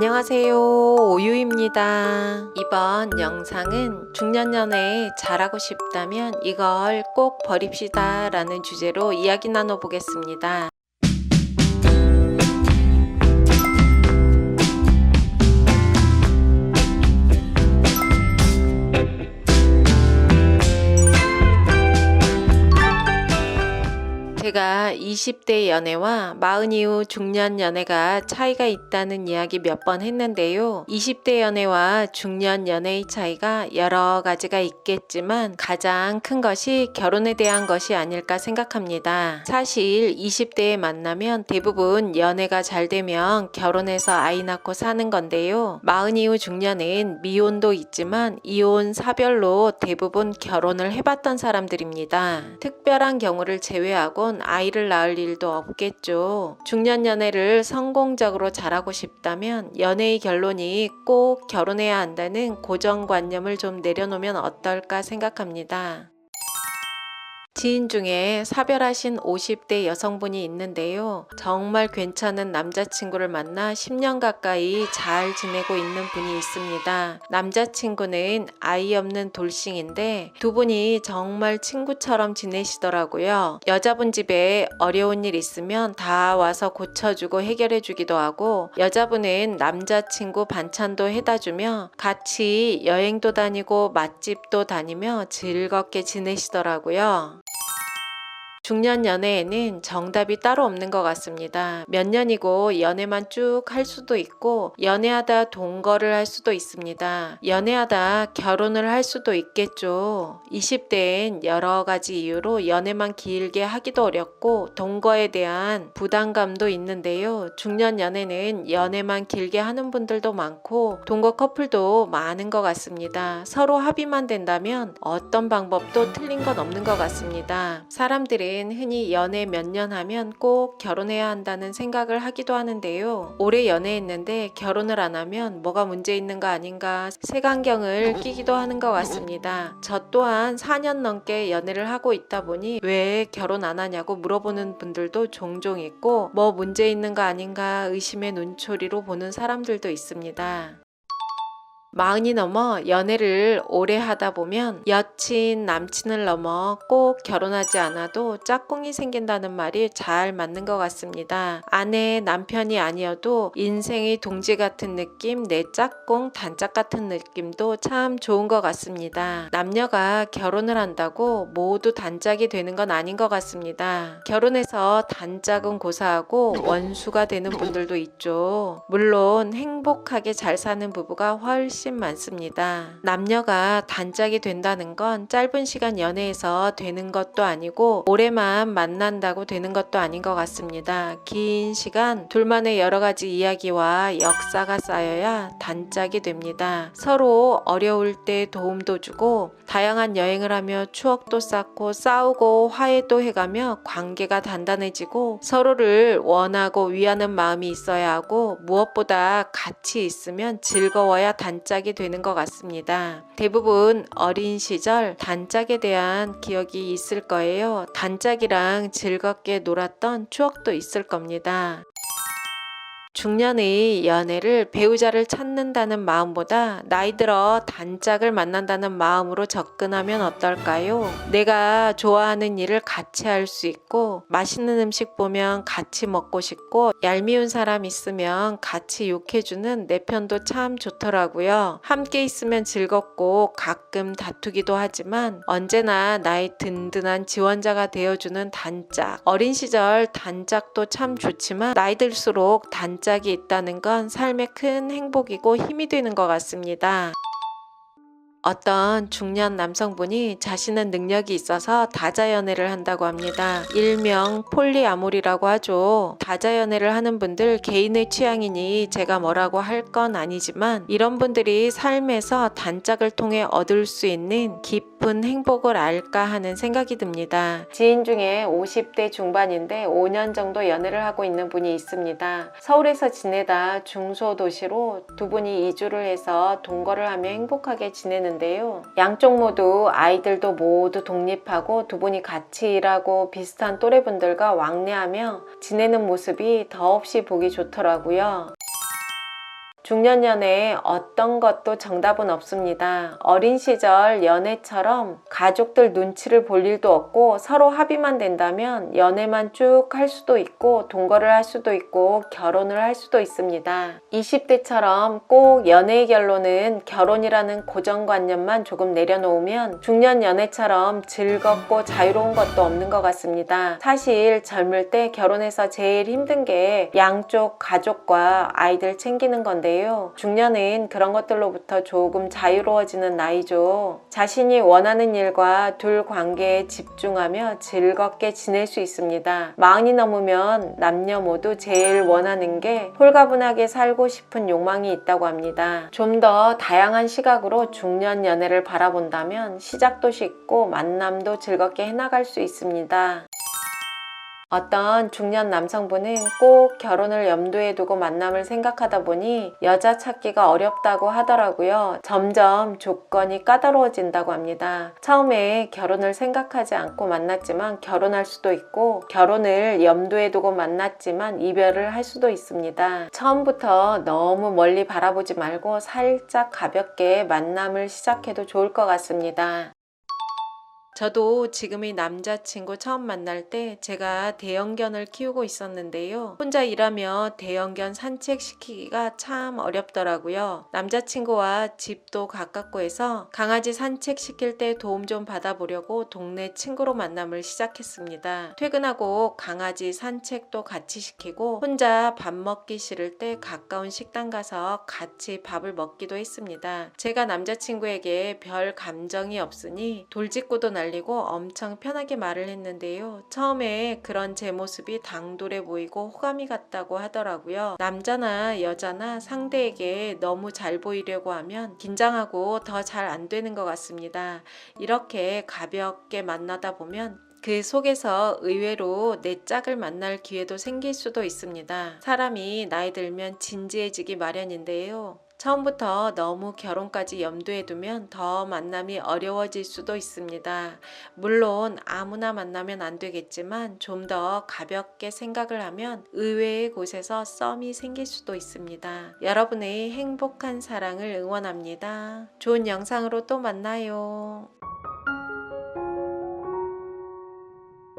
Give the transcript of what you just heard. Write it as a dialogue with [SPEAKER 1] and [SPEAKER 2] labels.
[SPEAKER 1] 안녕하세요, 오유입니다. 이번 영상은 중년연애 잘하고 싶다면 이걸 꼭 버립시다 라는 주제로 이야기 나눠보겠습니다. 제가 20대 연애와 40 이후 중년 연애가 차이가 있다는 이야기 몇 번 했는데요. 20대 연애와 중년 연애의 차이가 여러 가지가 있겠지만 가장 큰 것이 결혼에 대한 것이 아닐까 생각합니다. 사실 20대에 만나면 대부분 연애가 잘 되면 결혼해서 아이 낳고 사는 건데요. 40 이후 중년은 미혼도 있지만 이혼 사별로 대부분 결혼을 해봤던 사람들입니다. 특별한 경우를 제외하곤 아이를 낳을 일도 없겠죠. 중년 연애를 성공적으로 잘하고 싶다면 연애의 결론이 꼭 결혼해야 한다는 고정관념을 좀 내려놓으면 어떨까 생각합니다. 지인 중에 사별하신 50대 여성분이 있는데요. 정말 괜찮은 남자친구를 만나 10년 가까이 잘 지내고 있는 분이 있습니다. 남자친구는 아이 없는 돌싱인데 두 분이 정말 친구처럼 지내시더라고요. 여자분 집에 어려운 일 있으면 다 와서 고쳐주고 해결해주기도 하고, 여자분은 남자친구 반찬도 해다주며 같이 여행도 다니고 맛집도 다니며 즐겁게 지내시더라고요. 중년 연애에는 정답이 따로 없는 것 같습니다. 몇 년이고 연애만 쭉 할 수도 있고, 연애하다 동거를 할 수도 있습니다. 연애하다 결혼을 할 수도 있겠죠. 20대엔 여러 가지 이유로 연애만 길게 하기도 어렵고 동거에 대한 부담감도 있는데요. 중년 연애는 연애만 길게 하는 분들도 많고 동거 커플도 많은 것 같습니다. 서로 합의만 된다면 어떤 방법도 틀린 건 없는 것 같습니다. 사람들은 흔히 연애 몇 년 하면 꼭 결혼해야 한다는 생각을 하기도 하는데요. 오래 연애했는데 결혼을 안 하면 뭐가 문제 있는 거 아닌가 색안경을 끼기도 하는 것 같습니다. 저 또한 4년 넘게 연애를 하고 있다 보니 왜 결혼 안 하냐고 물어보는 분들도 종종 있고, 뭐 문제 있는 거 아닌가 의심의 눈초리로 보는 사람들도 있습니다. 40이 넘어 연애를 오래 하다 보면 여친, 남친을 넘어 꼭 결혼하지 않아도 짝꿍이 생긴다는 말이 잘 맞는 것 같습니다. 아내, 남편이 아니어도 인생의 동지 같은 느낌, 내 짝꿍, 단짝 같은 느낌도 참 좋은 것 같습니다. 남녀가 결혼을 한다고 모두 단짝이 되는 건 아닌 것 같습니다. 결혼해서 단짝은 고사하고 원수가 되는 분들도 있죠. 물론 행복하게 잘 사는 부부가 훨씬 많습니다. 남녀가 단짝이 된다는 건 짧은 시간 연애에서 되는 것도 아니고 오래만 만난다고 되는 것도 아닌 것 같습니다. 긴 시간 둘만의 여러 가지 이야기와 역사가 쌓여야 단짝이 됩니다. 서로 어려울 때 도움도 주고 다양한 여행을 하며 추억도 쌓고 싸우고 화해도 해가며 관계가 단단해지고 서로를 원하고 위하는 마음이 있어야 하고, 무엇보다 같이 있으면 즐거워야 단짝이 되는 것 같습니다. 대부분 어린 시절 단짝에 대한 기억이 있을 거예요. 단짝이랑 즐겁게 놀았던 추억도 있을 겁니다. 중년의 연애를 배우자를 찾는다는 마음보다 나이 들어 단짝을 만난다는 마음으로 접근하면 어떨까요? 내가 좋아하는 일을 같이 할 수 있고, 맛있는 음식 보면 같이 먹고 싶고, 얄미운 사람 있으면 같이 욕해주는 내 편도 참 좋더라고요. 함께 있으면 즐겁고 가끔 다투기도 하지만 언제나 나의 든든한 지원자가 되어주는 단짝. 어린 시절 단짝도 참 좋지만 나이 들수록 단짝이 있다는 건 삶의 큰 행복이고 힘이 되는 것 같습니다. 어떤 중년 남성분이 자신은 능력이 있어서 다자연애를 한다고 합니다. 일명 폴리아모리라고 하죠. 다자연애를 하는 분들 개인의 취향이니 제가 뭐라고 할 건 아니지만, 이런 분들이 삶에서 단짝을 통해 얻을 수 있는 깊은 행복을 알까 하는 생각이 듭니다. 지인 중에 50대 중반인데 5년 정도 연애를 하고 있는 분이 있습니다. 서울에서 지내다 중소도시로 두 분이 이주를 해서 동거를 하며 행복하게 지내는데요. 양쪽 모두 아이들도 모두 독립하고 두 분이 같이 일하고 비슷한 또래분들과 왕래하며 지내는 모습이 더없이 보기 좋더라고요. 중년 연애에 어떤 것도 정답은 없습니다. 어린 시절 연애처럼 가족들 눈치를 볼 일도 없고 서로 합의만 된다면 연애만 쭉 할 수도 있고 동거를 할 수도 있고 결혼을 할 수도 있습니다. 20대처럼 꼭 연애의 결론은 결혼이라는 고정관념만 조금 내려놓으면 중년 연애처럼 즐겁고 자유로운 것도 없는 것 같습니다. 사실 젊을 때 결혼해서 제일 힘든 게 양쪽 가족과 아이들 챙기는 건데요. 중년은 그런 것들로부터 조금 자유로워지는 나이죠. 자신이 원하는 일과 둘 관계에 집중하며 즐겁게 지낼 수 있습니다. 마흔이 넘으면 남녀 모두 제일 원하는 게 홀가분하게 살고 싶은 욕망이 있다고 합니다. 좀 더 다양한 시각으로 중년 연애를 바라본다면 시작도 쉽고 만남도 즐겁게 해나갈 수 있습니다. 어떤 중년 남성분은 꼭 결혼을 염두에 두고 만남을 생각하다 보니 여자 찾기가 어렵다고 하더라고요. 점점 조건이 까다로워진다고 합니다. 처음에 결혼을 생각하지 않고 만났지만 결혼할 수도 있고 결혼을 염두에 두고 만났지만 이별을 할 수도 있습니다. 처음부터 너무 멀리 바라보지 말고 살짝 가볍게 만남을 시작해도 좋을 것 같습니다. 저도 지금의 남자친구 처음 만날 때 제가 대형견을 키우고 있었는데요. 혼자 일하며 대형견 산책시키기가 참 어렵더라고요. 남자친구와 집도 가깝고 해서 강아지 산책시킬 때 도움 좀 받아보려고 동네 친구로 만남을 시작했습니다. 퇴근하고 강아지 산책도 같이 시키고 혼자 밥 먹기 싫을 때 가까운 식당 가서 같이 밥을 먹기도 했습니다. 제가 남자친구에게 별 감정이 없으니 돌직구도 날리고 엄청 편하게 말을 했는데요. 처음에 그런 제 모습이 당돌해 보이고 호감이 갔다고 하더라고요. 남자나 여자나 상대에게 너무 잘 보이려고 하면 긴장하고 더 잘 안 되는 것 같습니다. 이렇게 가볍게 만나다 보면 그 속에서 의외로 내 짝을 만날 기회도 생길 수도 있습니다. 사람이 나이 들면 진지해지기 마련인데요. 처음부터 너무 결혼까지 염두에 두면 더 만남이 어려워질 수도 있습니다. 물론 아무나 만나면 안 되겠지만 좀 더 가볍게 생각을 하면 의외의 곳에서 썸이 생길 수도 있습니다. 여러분의 행복한 사랑을 응원합니다. 좋은 영상으로 또 만나요.